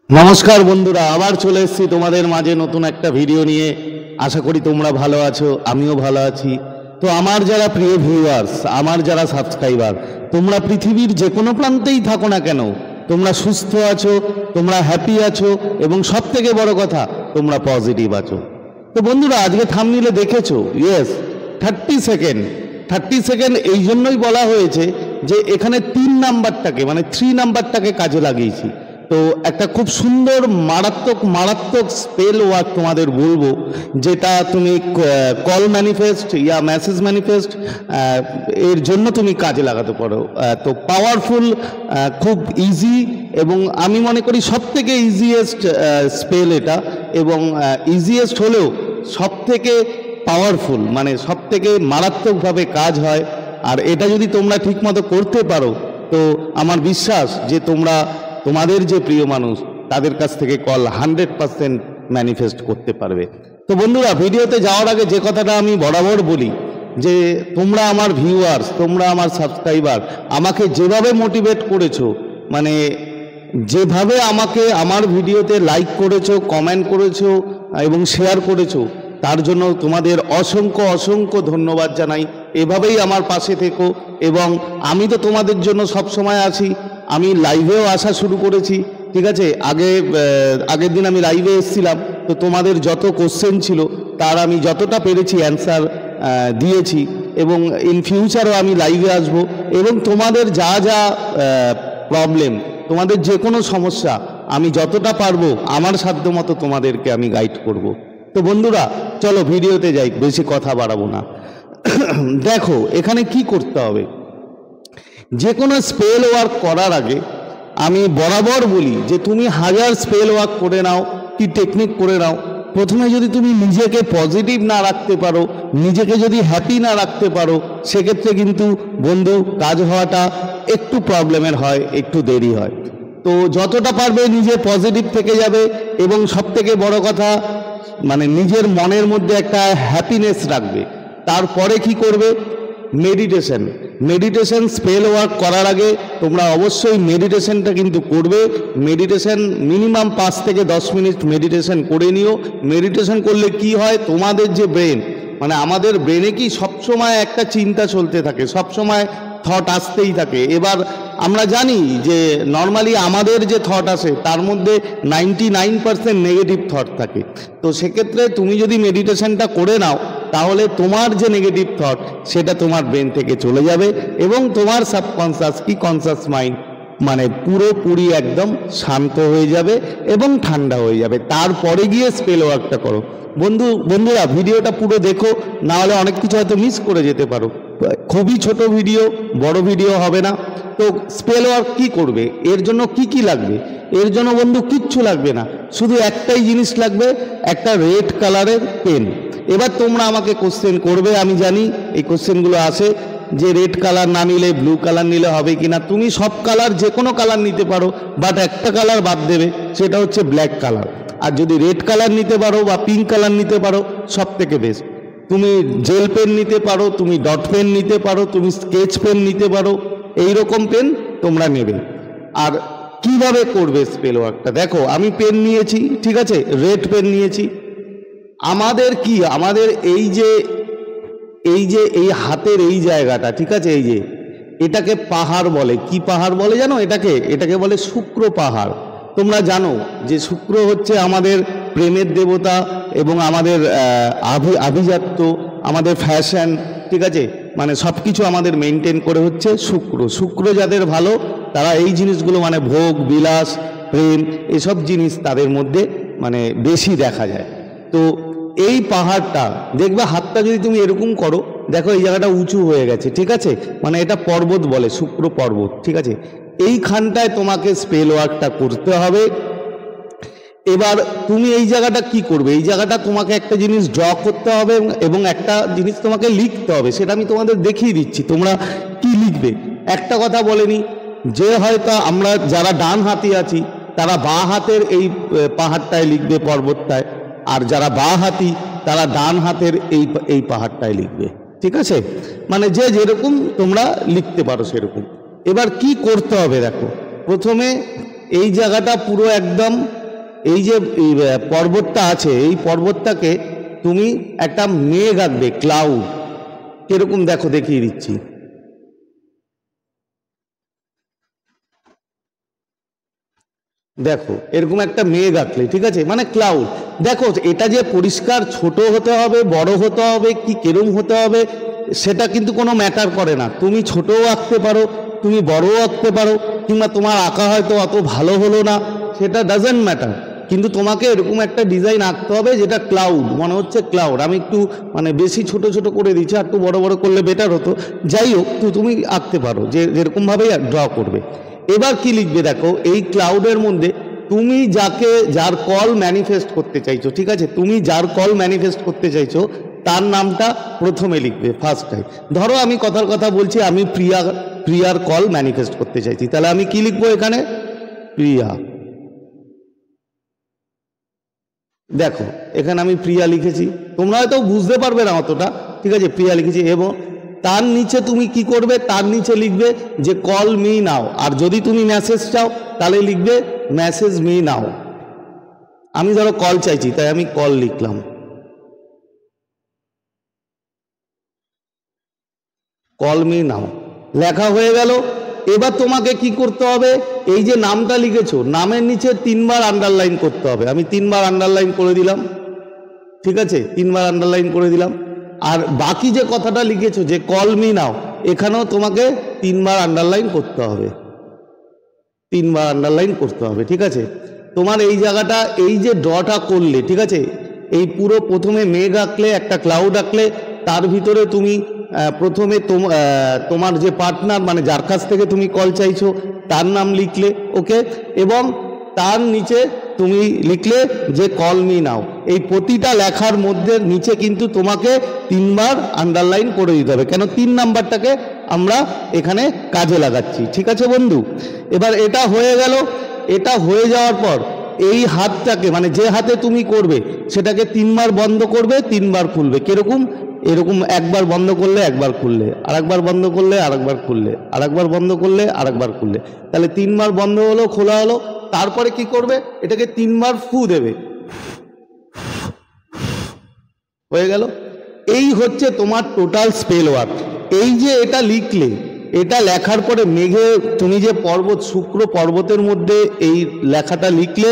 नमस्कार बंधुरा आबार चले एसेছি তোমাদের মাঝে নতুন একটা ভিডিও নিয়ে। আশা করি তোমরা ভালো আছো, আমিও ভালো আছি। তো আমার যারা প্রিয় ভিউয়ার্স, আমার যারা সাবস্ক্রাইবার, তোমরা পৃথিবীর যে কোনো প্রান্তেই থাকো না কেন, তোমরা সুস্থ আছো, তোমরা হ্যাপি আছো এবং সবথেকে বড় কথা তোমরা পজিটিভ আছো। তো বন্ধুরা আজকে থাম্বনেইলে দেখেছো, ইয়েস 30 সেকেন্ড এই জন্যই বলা হয়েছে যে এখানে 3 নাম্বারটাকে মানে 3 নাম্বারটাকে কাজে লাগিয়েছি। তো একটা খুব সুন্দর মারাত্মক স্পেল ওয়ার্ক তোমাদের বলবো, যেটা তুমি কল ম্যানিফেস্ট ইয়া মেসেজ ম্যানিফেস্ট এর জন্য তুমি কাজে লাগাতে পারো। তো পাওয়ারফুল, খুব ইজি এবং আমি মনে করি সবথেকে ইজিয়েস্ট স্পেল এটা, এবং ইজিয়েস্ট হলেও সবথেকে পাওয়ারফুল, মানে সবথেকে মারাত্মকভাবে কাজ হয়। আর এটা যদি তোমরা ঠিকমতো করতে পারো তো আমার বিশ্বাস যে তোমাদের যে প্রিয় মানুষ তাদের কাছ থেকে কল 100% ম্যানিফেস্ট করতে পারবে। তো বন্ধুরা ভিডিওতে যাওয়ার আগে যে কথাটা আমি বরাবর বলি যে তোমরা আমার ভিউয়ার্স, তোমরা আমার সাবস্ক্রাইবার, আমাকে যেভাবে মোটিভেট করেছো, মানে যেভাবে আমাকে আমার ভিডিওতে লাইক করেছো, কমেন্ট করেছো এবং শেয়ার করেছো, তার জন্য তোমাদের অসংখ্য ধন্যবাদ জানাই। এভাবেই আমার পাশে থেকো এবং আমি তো তোমাদের জন্য সব সময় আছি। আমি লাইভেও আসা শুরু করেছি, ঠিক আছে। আগের দিন আমি লাইভে এসেছিলাম, তো তোমাদের যত কোশ্চেন ছিল তার আমি যতটা পেরেছি অ্যান্সার দিয়েছি, এবং ইন ফিউচারও আমি লাইভে আসব এবং তোমাদের যা যা প্রবলেম, তোমাদের যে কোনো সমস্যা আমি যতটা পারবো আমার সাধ্যমতো তোমাদেরকে আমি গাইড করব। তো বন্ধুরা চলো ভিডিওতে যাই, বেশি কথা বাড়াবো না। দেখো এখানে কি করতে হবে। যে কোনো স্পেল ওয়ার্ক করার আগে আমি বরাবর বলি যে তুমি 1000 স্পেল ওয়ার্ক করে নাও, কি টেকনিক করে নাও, প্রথমে যদি তুমি নিজেকে পজিটিভ না রাখতে পারো, নিজেকে যদি হ্যাপি না রাখতে পারো, সেক্ষেত্রে কিন্তু বন্ধু কাজ হওয়াটা একটু প্রবলেমের হয়, একটু দেরি হয়। তো যতটা পারবে নিজে পজিটিভ থেকে যাবে এবং সবথেকে বড় কথা মানে নিজের মনের মধ্যে একটা হ্যাপিনেস রাখবে। তারপরে কি করবে, মেডিটেশন স্পেল ওয়ার্ক করার আগে তোমরা অবশ্যই মেডিটেশনটা কিন্তু করবে। মেডিটেশন মিনিমাম 5 থেকে 10 মিনিট মেডিটেশন করে নিও। মেডিটেশন করলে কি হয়, তোমাদের যে ব্রেন, মানে আমাদের ব্রেনে কি সবসময় একটা চিন্তা চলতে থাকে, সবসময় থট আসতেই থাকে। এবার আমরা জানি যে নর্মালি আমাদের যে থট আসে তার মধ্যে 99% নেগেটিভ থট থাকে। তো সেক্ষেত্রে তুমি যদি মেডিটেশনটা করে নাও তাহলে তোমার যে নেগেটিভ থট সেটা তোমার ব্রেন থেকে চলে যাবে এবং তোমার সাবকনসিয়াস কি কনসিয়াস মাইন্ড মানে পুরোপুরি একদম শান্ত হয়ে যাবে এবং ঠান্ডা হয়ে যাবে। তারপরে গিয়ে স্পেল ওয়ার্কটা করো। বন্ধুরা ভিডিওটা পুরো দেখো, না হলে অনেক কিছু হয়তো মিস করে যেতে পারো। খুবই ছোট ভিডিও, বড় ভিডিও হবে না। তো স্পেল ওয়ার্ক কী করবে, এর জন্য কি লাগবে? এর জন্য বন্ধু কিচ্ছু লাগবে না, শুধু একটাই জিনিস লাগবে, একটা রেড কালারের পেন। এবার তোমরা আমাকে কোশ্চেন করবে, আমি জানি এই কোশ্চেনগুলো আসে যে রেড কালার না নিলে ব্লু কালার নিলে হবে কিনা। তুমি সব কালার যে কোনো কালার নিতে পারো, বাট একটা কালার বাদ দেবে, সেটা হচ্ছে ব্ল্যাক কালার। আর যদি রেড কালার নিতে পারো বা পিঙ্ক কালার নিতে পারো সব থেকে বেস্ট। তুমি জেল পেন নিতে পারো, তুমি ডট পেন নিতে পারো, তুমি স্কেচ পেন নিতে পারো, এই রকম পেন তোমরা নেবে। আর কিভাবে করবে স্পেল ওয়ার্কটা, দেখো আমি পেন নিয়েছি, ঠিক আছে, রেড পেন নিয়েছি। আমাদের এই হাতের এই জায়গাটা, ঠিক আছে, এই যে এটাকে পাহাড় বলে। কি পাহাড় বলে জানো? এটাকে বলে শুক্র পাহাড়। তোমরা জানো যে শুক্র হচ্ছে আমাদের প্রেমের দেবতা এবং আমাদের আভিজাত্য, আমাদের ফ্যাশন, ঠিক আছে, মানে সব কিছু আমাদের মেনটেন করে হচ্ছে শুক্র যাদের ভালো তারা এই জিনিসগুলো মানে ভোগ বিলাস প্রেম এসব জিনিস তাদের মধ্যে মানে বেশি দেখা যায়। তো এই পাহাড়টা দেখবে, হাতটা যদি তুমি এরকম করো, দেখো এই জায়গাটা উঁচু হয়ে গেছে, ঠিক আছে, মানে এটা পর্বত বলে, শুক্র পর্বত, ঠিক আছে। এইখানটায় তোমাকে স্পেল ওয়ার্কটা করতে হবে। এবার তুমি এই জায়গাটা কি করবে, এই জায়গাটা তোমাকে একটা জিনিস ড্র করতে হবে এবং একটা জিনিস তোমাকে লিখতে হবে। সেটা আমি তোমাদের দেখিয়ে দিচ্ছি, তোমরা কি লিখবে। একটা কথা বলেনি যে হয়তো আমরা যারা ডান হাতি আছি তারা বাঁ হাতের এই পাহাড়টায় লিখবে, পর্বতটায়, আর যারা বাঁ হাতি তারা ডান হাতের এই পাহাড়টায় লিখবে, ঠিক আছে, মানে যে যেরকম তোমরা লিখতে পারো সেরকম। এবার কি করতে হবে দেখো, প্রথমে এই জায়গাটা পুরো একদম এই যে পর্বতটা আছে এই পর্বতটাকে তুমি একটা মেঘ আঁকবে, ক্লাউড। কিরকম দেখো দেখিয়ে দিচ্ছি। দেখো এরকম একটা মেঘ আঁকলে, ঠিক আছে, মানে ক্লাউড। দেখো এটা যে পরিষ্কার ছোট হতে হবে, বড় হতে হবে, কি কেরম হতে হবে, সেটা কিন্তু কোনো ম্যাটার করে না। তুমি ছোটও আঁকতে পারো, তুমি বড়ও আঁকতে পারো, কিংবা তোমার আঁকা হয়তো অত ভালো হলো না, সেটা ডাজেন্ট ম্যাটার। কিন্তু তোমাকে এরকম একটা ডিজাইন আঁকতে হবে যেটা ক্লাউড, মনে হচ্ছে ক্লাউড। আমি একটু মানে বেশি ছোট ছোট করে দিচ্ছি, আর একটু বড় বড় করলে বেটার হতো। যাই হোক, তো তুমি আঁকতে পারো যে যেরকমভাবেই ড্র করবে। এবার কি লিখবে দেখো, এই ক্লাউডের মধ্যে তুমি যার কল ম্যানিফেস্ট করতে চাইছো, ঠিক আছে, তুমি যার কল ম্যানিফেস্ট করতে চাইছো তার নামটা প্রথমে লিখবে ফার্স্ট টাইম। ধরো আমি কথার কথা বলছি, আমি প্রিয়ার কল ম্যানিফেস্ট করতে চাইছি, তাহলে আমি কি লিখবো এখানে, প্রিয়া। দেখো এখানে আমি প্রিয়া লিখেছি, তোমরা হয়তো বুঝতে পারবে না অতটা, ঠিক আছে, প্রিয়া লিখেছি। এবং তার নিচে তুমি কি করবে, তার নিচে লিখবে যে কল মি নাও। আর যদি তুমি মেসেজ চাও তাহলে লিখবে মেসেজ মি নাও। আমি ধরো কল চাইছি, তাই আমি কল লিখলাম, কল মি নাও, লেখা হয়ে গেল। এবার তোমাকে কি করতে হবে, এই যে নামটা লিখেছো নামের নিচে 3 বার আন্ডারলাইন করতে হবে। আমি 3 বার আন্ডারলাইন করে দিলাম, ঠিক আছে, 3 বার আন্ডারলাইন করে দিলাম। আর বাকি যে কথাটা লিখেছো যে কল মি নাও, এখানেও তোমাকে 3 বার আন্ডারলাইন করতে হবে, 3 বার আন্ডারলাইন করতে হবে, ঠিক আছে। তোমার এই জায়গাটা, এই যে ড্রটা করলে, ঠিক আছে, এই পুরো প্রথমে মেঘ আঁকলে, একটা ক্লাউড আঁকলে, তার ভিতরে তুমি প্রথমে তোমার যে পার্টনার, মানে যার কাছ থেকে তুমি কল চাইছো তার নাম লিখলে, ওকে। এবং তার নিচে তুমি লিখলে যে কল মি নাও। এই প্রতিটা লেখার মধ্যে নিচে কিন্তু তোমাকে 3 বার আন্ডারলাইন করে দিতে হবে, কেন 3 নাম্বারটাকে আমরা এখানে কাজে লাগাচ্ছি, ঠিক আছে বন্ধু। এবার এটা হয়ে গেল। এটা হয়ে যাওয়ার পর এই হাতটাকে, মানে যে হাতে তুমি করবে সেটাকে 3 বার বন্ধ করবে, 3 বার খুলবে। কিরকম, এরকম একবার বন্ধ করলে একবার খুললে, আরেকবার বন্ধ করলে আরেকবার খুললে, আরেকবার বন্ধ করলে আরেকবার খুললে, তাহলে 3 বার বন্ধ হলো, খোলা হলো। তারপরে কি করবে, এটাকে 3 বার ফু দেবে, হয়ে গেল। এই হচ্ছে তোমার টোটাল স্পেল ওয়ার্ক। এই যে এটা লিখলে, এটা লেখার পরে মেঘে তুমি যে পর্বত, শুক্র পর্বতের মধ্যে এই লেখাটা লিখলে,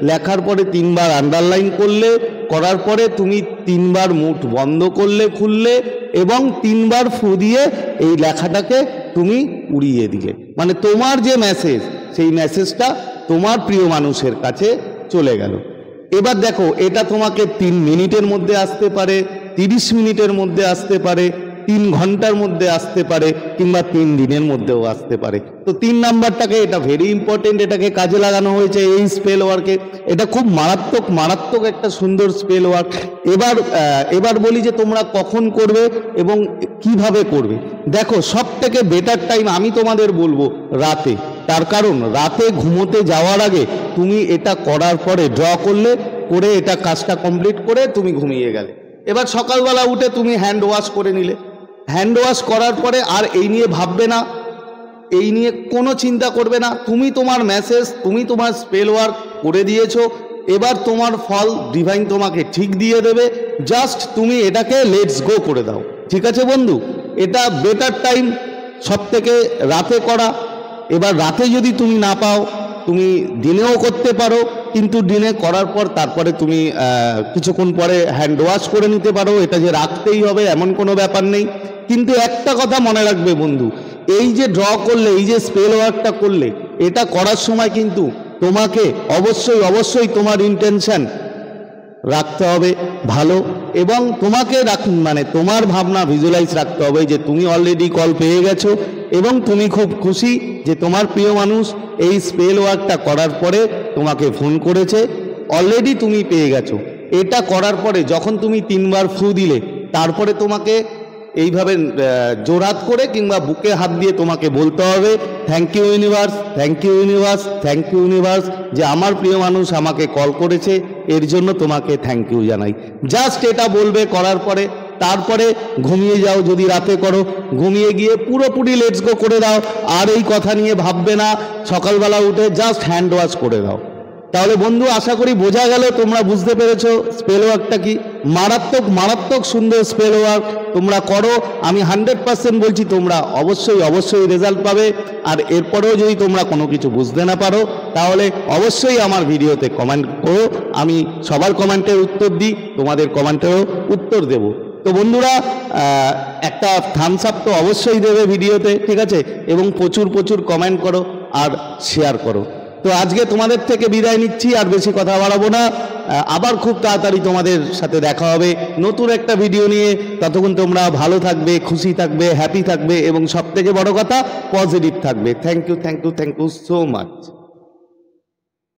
লেখার পরে 3 বার আন্ডারলাইন করলে, করার পরে তুমি 3 বার মুঠ বন্ধ করলে, খুললে, এবং 3 বার ফু দিয়ে এই লেখাটাকে তুমি উড়িয়ে দিলে। মানে তোমার যে মেসেজ, সেই মেসেজটা তোমার প্রিয় মানুষের কাছে চলে গেল। এবার দেখো, এটা তোমাকে 3 মিনিটের মধ্যে আসতে পারে, 30 মিনিটের মধ্যে আসতে পারে, 3 ঘন্টার মধ্যে আসতে পারে, কিংবা 3 দিনের মধ্যেও আসতে পারে। তো 3 নাম্বারটাকে, এটা ভেরি ইম্পর্টেন্ট, এটাকে কাজে লাগানো হয়েছে এই স্পেল ওয়ার্কে। এটা খুব মারাত্মক মারাত্মক একটা সুন্দর স্পেল ওয়ার্ক। এবার বলি যে তোমরা কখন করবে এবং কিভাবে করবে। দেখো, সব থেকে বেটার টাইম আমি তোমাদের বলবো রাতে। তার কারণ রাতে ঘুমোতে যাওয়ার আগে তুমি এটা করার পরে ড্র করলে, করে এটা কাজটা কমপ্লিট করে তুমি ঘুমিয়ে গেলে। এবার সকালবেলা উঠে তুমি হ্যান্ড ওয়াশ করে নিলে। হ্যান্ড ওয়াশ করার পরে আর এই নিয়ে ভাববে না, এই নিয়ে কোনো চিন্তা করবে না। তুমি তোমার মেসেজ, তুমি তোমার স্পেল ওয়ার্ক করে দিয়েছো। এবার তোমার ফল ডিভাইন তোমাকে ঠিক দিয়ে দেবে। জাস্ট তুমি এটাকে লেটস গো করে দাও, ঠিক আছে বন্ধু। এটা বেটার টাইম সব থেকে রাতে করা। এবার রাতে যদি তুমি না পাও, তুমি দিনেও করতে পারো, কিন্তু দিনে করার পর তারপরে তুমি কিছুক্ষণ পরে হ্যান্ড ওয়াশ করে নিতে পারো। এটা যে রাখতেই হবে এমন কোনো ব্যাপার নেই। কিন্তু একটা কথা মনে রাখবে বন্ধু, এই যে ড্র করলে, এই যে স্পেল ওয়ার্কটা করলে, এটা করার সময় কিন্তু তোমাকে অবশ্যই অবশ্যই তোমার ইন্টেনশন রাখতে হবে ভালো, এবং তোমাকে মানে তোমার ভাবনা ভিজুয়ালাইজ রাখতে হবে যে তুমি অলরেডি কল পেয়ে গেছো এবং তুমি খুব খুশি যে তোমার প্রিয় মানুষ এই স্পেল ওয়ার্কটা করার পরে তোমাকে ফোন করেছে, অলরেডি তুমি পেয়ে গেছো। এটা করার পরে যখন তুমি 3 বার ফু দিলে, তারপরে তোমাকে এইভাবে জোরহাত করে কিংবা বুকে হাত দিয়ে তোমাকে বলতে হবে, thank you universe, thank you universe, thank you universe, যে আমার প্রিয় মানুষ আমাকে কল করেছে, এর জন্য তোমাকে থ্যাংক ইউ জানাই। জাস্ট এটা বলবে, করার পরে তারপরে ঘুমিয়ে যাও, যদি রাতে করো ঘুমিয়ে গিয়ে পুরোপুরি লেটস গো করে দাও, আর এই কথা নিয়ে ভাববে না, সকালবেলা উঠে জাস্ট হ্যান্ড ওয়াশ করে দাও। তাহলে বন্ধু আশা করি বোঝা গেল, তোমরা বুঝতে পেরেছো স্পেল ওয়ার্কটা কি। মারাত্মক মারাত্মক সুন্দর স্পেল ওয়ার্ক, তোমরা করো, আমি 100% বলছি তোমরা অবশ্যই অবশ্যই রেজাল্ট পাবে। আর এরপরেও যদি তোমরা কোনো কিছু বুঝতে না পারো তাহলে অবশ্যই আমার ভিডিওতে কমেন্ট করো, আমি সবার কমেন্টের উত্তর দিই, তোমাদের কমেন্টেরও উত্তর দেব। তো বন্ধুরা একটা থামস আপ তো অবশ্যই দেবে ভিডিওতে, ঠিক আছে, এবং প্রচুর প্রচুর কমেন্ট করো আর শেয়ার করো। তো আজকে তোমাদের থেকে বিদায় নিচ্ছি, আর বেশি কথা বাড়াবো না। আবার খুব তাড়াতাড়ি তোমাদের সাথে দেখা হবে নতুন একটা ভিডিও নিয়ে। ততক্ষণ তোমরা ভালো থাকবে, খুশি থাকবে, হ্যাপি থাকবে এবং সবথেকে বড় কথা পজিটিভ থাকবে। Thank you so much.